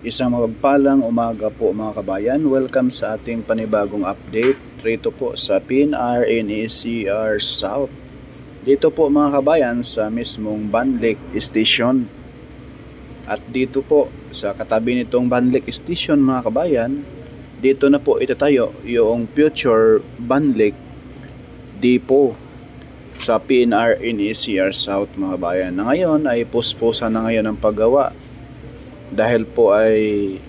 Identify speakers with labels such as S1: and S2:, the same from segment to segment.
S1: Isang mapagpalang umaga po mga kabayan. Welcome sa ating panibagong update rito po sa PNR South. Dito po mga kabayan sa mismong Banlik Station. At dito po sa katabi nitong Banlik Station mga kabayan, dito na po itatayo yung future Banlik Depot sa PNR South mga kabayan. Na ngayon ay puspusan na ngayon ang paggawa dahil po ay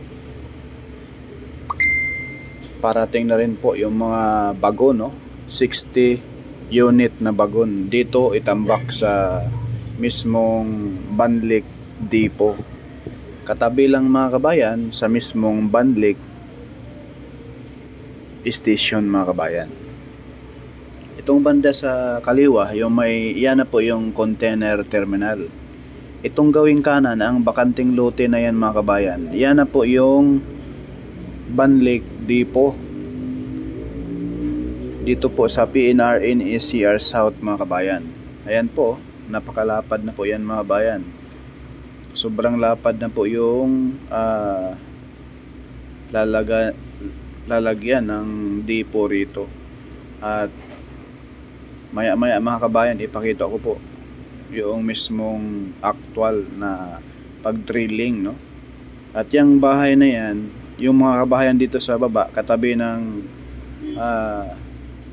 S1: parating na rin po yung mga bagon, no? 60 unit na bagon dito itambak sa mismong Banlik Depot. Katabi lang mga kabayan sa mismong Banlik Station mga kabayan. Itong banda sa kaliwa, yung may yan na po yung container terminal. Itong gawing kanan, ang bakanting lote na yan mga kabayan, yan na po yung Banlik Depot. Dito po sa PNR South mga kabayan. Ayan po, napakalapad na po yan mga kabayan. Sobrang lapad na po yung lalagyan ng depot rito. At maya maya mga kabayan, ipakita ko po yung mismong actual na pag-drilling, no? At yung bahay na yan, yung mga kabahayan dito sa baba, katabi ng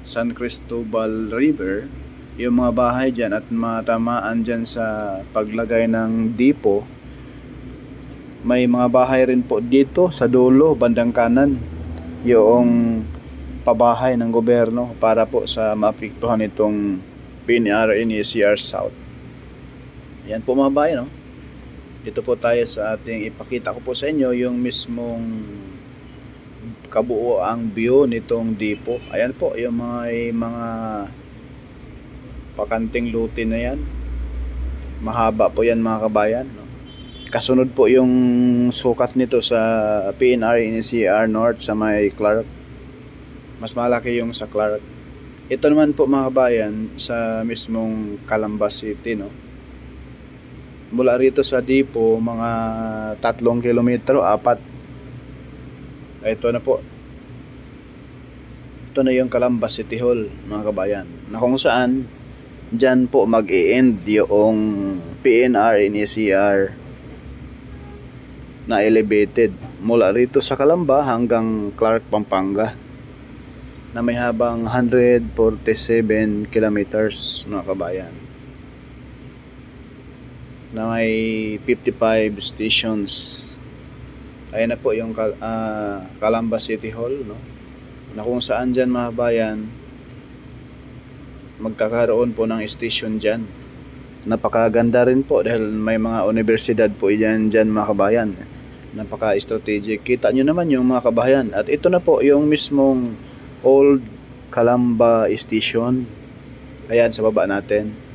S1: San Cristobal River, yung mga bahay dyan at matamaan dyan sa paglagay ng depot, may mga bahay rin po dito sa dulo, bandang kanan, yung pabahay ng gobyerno para po sa maapektuhan itong PNR South. Yan po mga bayan, no? Dito po tayo sa ating ipakita ko po sa inyo yung mismong kabuoang view nitong depot. Ayan po yung mga pakanting lote na yan. Mahaba po yan mga kabayan, no? Kasunod po yung sukat nito sa PNR North sa may Clark. Mas malaki yung sa Clark. Ito naman po mga kabayan sa mismong Calamba City, no? Mula rito sa depot, mga 3 kilometro, 4. Ito na po. Ito na yung Calamba City Hall, mga kabayan. Na kung saan, dyan po mag-e-end yung PNR na elevated. Mula rito sa Calamba hanggang Clark, Pampanga. Na may habang 147 kilometers, mga kabayan. Na may 55 stations. Ayan na po yung Calamba City Hall, no? Na kung saan dyan mga bayan magkakaroon po ng station dyan. Napakaganda rin po dahil may mga universidad po dyan mga kabayan. Napaka-strategic. Kita nyo naman yung mga kabayan. At ito na po yung mismong Old Calamba Station. Ayan sa baba natin.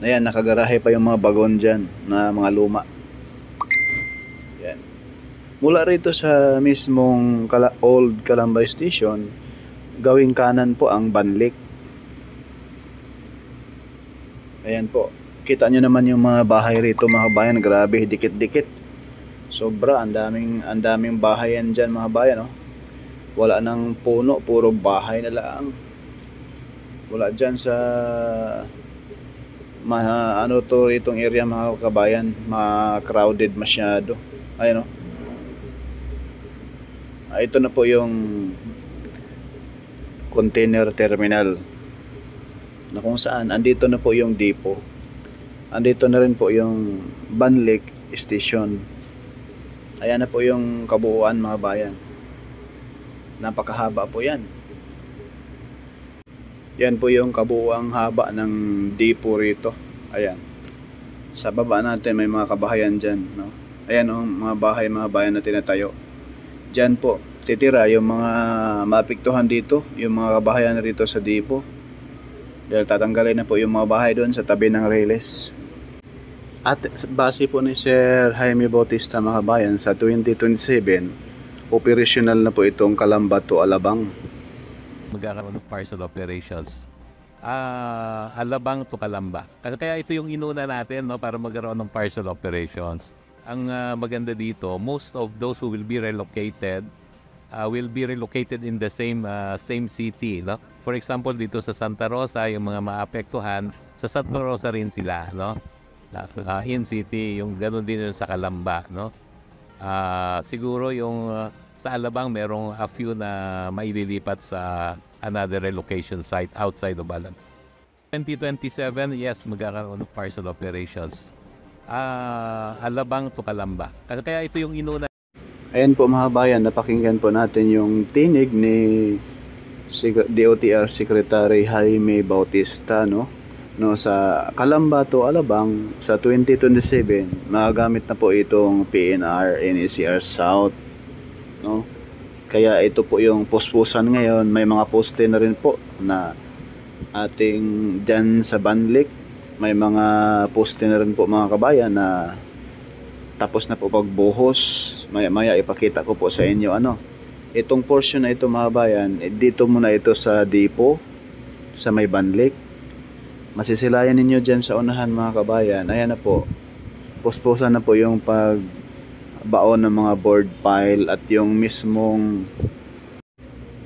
S1: Ayan, nakagarahe pa yung mga bagon dyan na mga luma. Ayan. Mula rito sa mismong Old Calamba Station, gawing kanan po ang Banlik. Ayan po. Kita nyo naman yung mga bahay rito mga bayan. Grabe, dikit-dikit. Sobra, ang daming bahayan dyan mga bayan, oh. Wala nang puno, puro bahay na lang. Wala dyan sa ano to itong area mga kabayan, crowded masyado. Ayun, ito na po yung container terminal na kung saan andito na po yung depot. Andito na rin po yung Banlik Station. Ayan na po yung kabuuan mga bayan. Napakahaba po yan. Yan po yung kabuuang haba ng depot rito. Ayan. Sa baba natin may mga kabahayan dyan, no? Ayan, oh, mga bayan na tinatayo. Dyan po titira yung mga maapektuhan dito, yung mga kabahayan rito sa depot. Dahil tatanggalin na po yung mga bahay doon sa tabi ng Reles. At base po ni Sir Jaime Bautista mga kabayan, sa 2027 operational na po itong Calamba to Alabang.
S2: Magkakaroon ng parcel operations. Alabang to Calamba. Kaya ito yung inuna natin, no, para magkaroon ng parcel operations. Ang maganda dito, most of those who will be relocated in the same city, no? For example, dito sa Santa Rosa, yung mga maapektuhan, sa Santa Rosa rin sila, no? In city, yung ganoon din yung sa Calamba, no? Siguro yung sa Alabang merong a few na maililipat sa another relocation site outside of Alabang. 2027, yes, magkakaroon ng parcel operations. Alabang to Calamba. Kaya ito yung inuna.
S1: Ayan po mga kabayan, napakinggan po natin yung tinig ni DOTR Secretary Jaime Bautista, no? Sa Calamba to Alabang sa 2027, magagamit na po itong PNR NECR South, no? Kaya ito po yung puspusan ngayon. May mga poste na rin po na ating dyan sa Banlik. May mga poste na rin po mga kabayan na tapos na po pagbuhos. Maya ipakita ko po sa inyo itong portion na ito mga kabayan, dito muna ito sa depot sa may Banlik. Masisilayan ninyo dyan sa unahan mga kabayan. Ayan na po, puspusan na po yung pagbaon ng mga board pile at yung mismong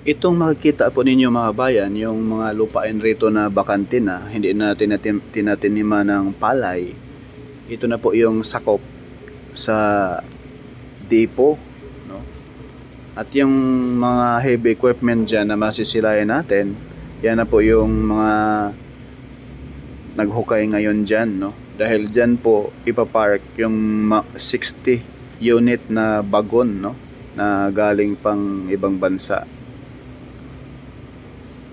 S1: itong makikita po ninyo mga bayan, yung mga lupain rito na bakante na, hindi na tinatinima ng palay. Ito na po yung sakop sa depot, no? At yung mga heavy equipment dyan na masisilayan natin, yan na po yung mga naghukay ngayon dyan, no? Dahil dyan po ipapark yung 60 unit na bagon, no? Na galing pang ibang bansa.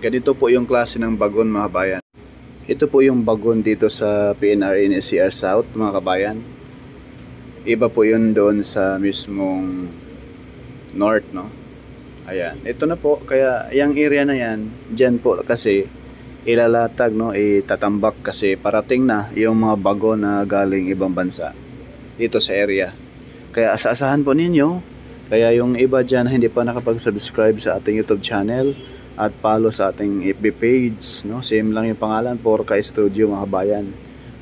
S1: Ganito po yung klase ng bagon mga kabayan. Ito po yung bagon dito sa PNR NECR South mga kabayan. Iba po yun doon sa mismong north, no? Ayan, ito na po. Kaya yung area na yan, dyan po kasi ilalatag, no? Itatambak kasi parating na yung mga bago na galing ibang bansa dito sa area. Kaya asahan po ninyo. Kaya yung iba dyan hindi pa nakapag-subscribe sa ating YouTube channel at follow sa ating FB page, no? Same lang yung pangalan, Porka Studio mga kabayan.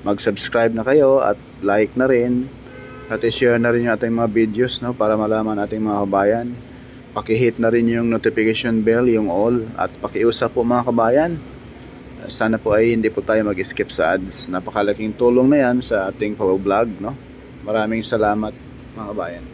S1: Mag-subscribe na kayo at like na rin at i-share na rin yung ating mga videos, no? Para malaman ating mga kabayan. Paki-hit na rin yung notification bell, yung all, at pakiusap po mga kabayan. Sana po ay hindi po tayo mag-skip sa ads. Napakalaking tulong na yan sa ating pag-vlog, no? Maraming salamat mga kabayan.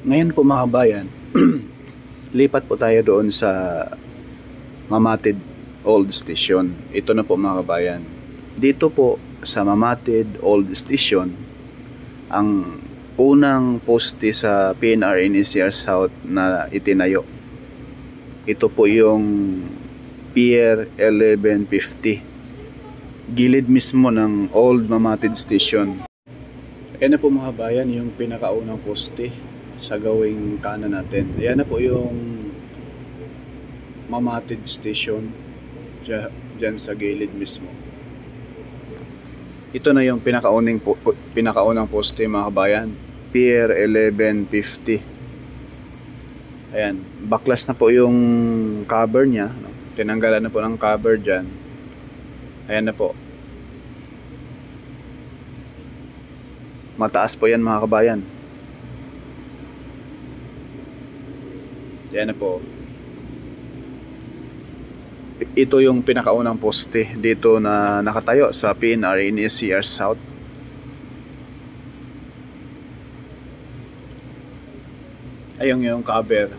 S1: Ngayon po mga kabayan, lipat po tayo doon sa Mamatid Old Station. Ito na po mga kabayan. Dito po sa Mamatid Old Station, ang unang poste sa PNR NECR South na itinayo. Ito po yung Pier 1150. Gilid mismo ng Old Mamatid Station. Ayan na po mga kabayan, yung pinakaunang poste sa gawing kanan natin. Ayan na po yung Mamatid Station dyan sa gilid mismo. Ito na yung pinakaunang poste mga kabayan, Pier 1150. Ayan, baklas na po yung cover nya, no? Tinanggalan na po ng cover dyan. Ayan na po. Mataas po yan mga kabayan. Yan na po. ito yung pinakaunang poste dito na nakatayo sa PNR in SCR South. Ayun yung cover.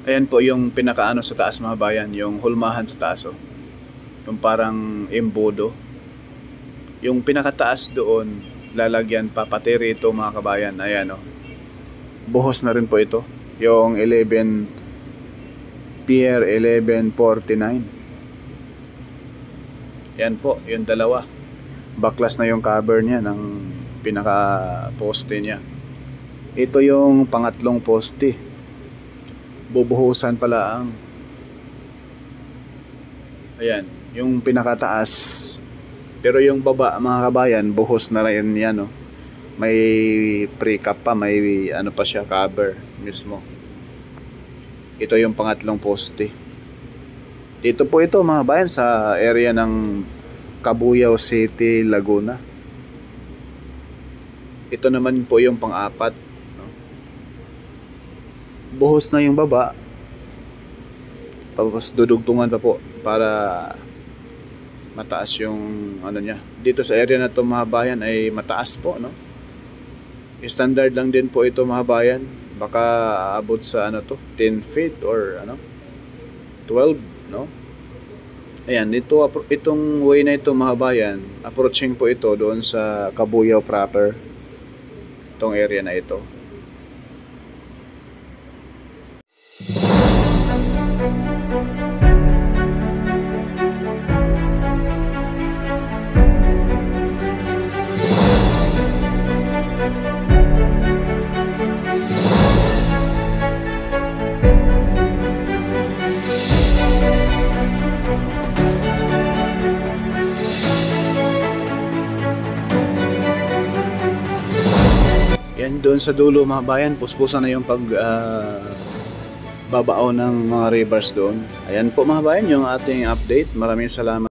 S1: Ayan po yung pinakaano sa taas mga bayan, yung hulmahan sa taas, oh. Yung parang embudo. Yung pinakataas doon, lalagyan pa pati rito mga kabayan. Ayan, oh. Buhos na rin po ito. Yung 11 Pier 1149. Yan po, yung dalawa. Baklas na yung cover niya ng pinaka poste niya. Ito yung pangatlong poste. Bubuhusan pala ang. Ayan, yung pinakataas. Pero yung baba mga kabayan, buhos na rin yan, oh. May pre-cap pa, may ano pa siya, cover mismo. Ito yung pangatlong poste. Dito po ito mga bayan sa area ng Cabuyao City, Laguna. Ito naman po yung pang-apat, no? Buhos na yung baba. Tapos dudugtungan pa po para mataas yung ano niya. Dito sa area na to mga bayan ay mataas po, no? Standard lang din po ito mga bayan. Baka abot sa ano to, 10 feet or ano, 12, no? Ayan, itong way na ito mga bayan, approaching po ito doon sa Cabuyao proper. Itong area na ito. Yan doon sa dulo mga bayan, puspusan na yung babao ng mga rivers doon. Ayan po mga bayan yung ating update. Maraming salamat.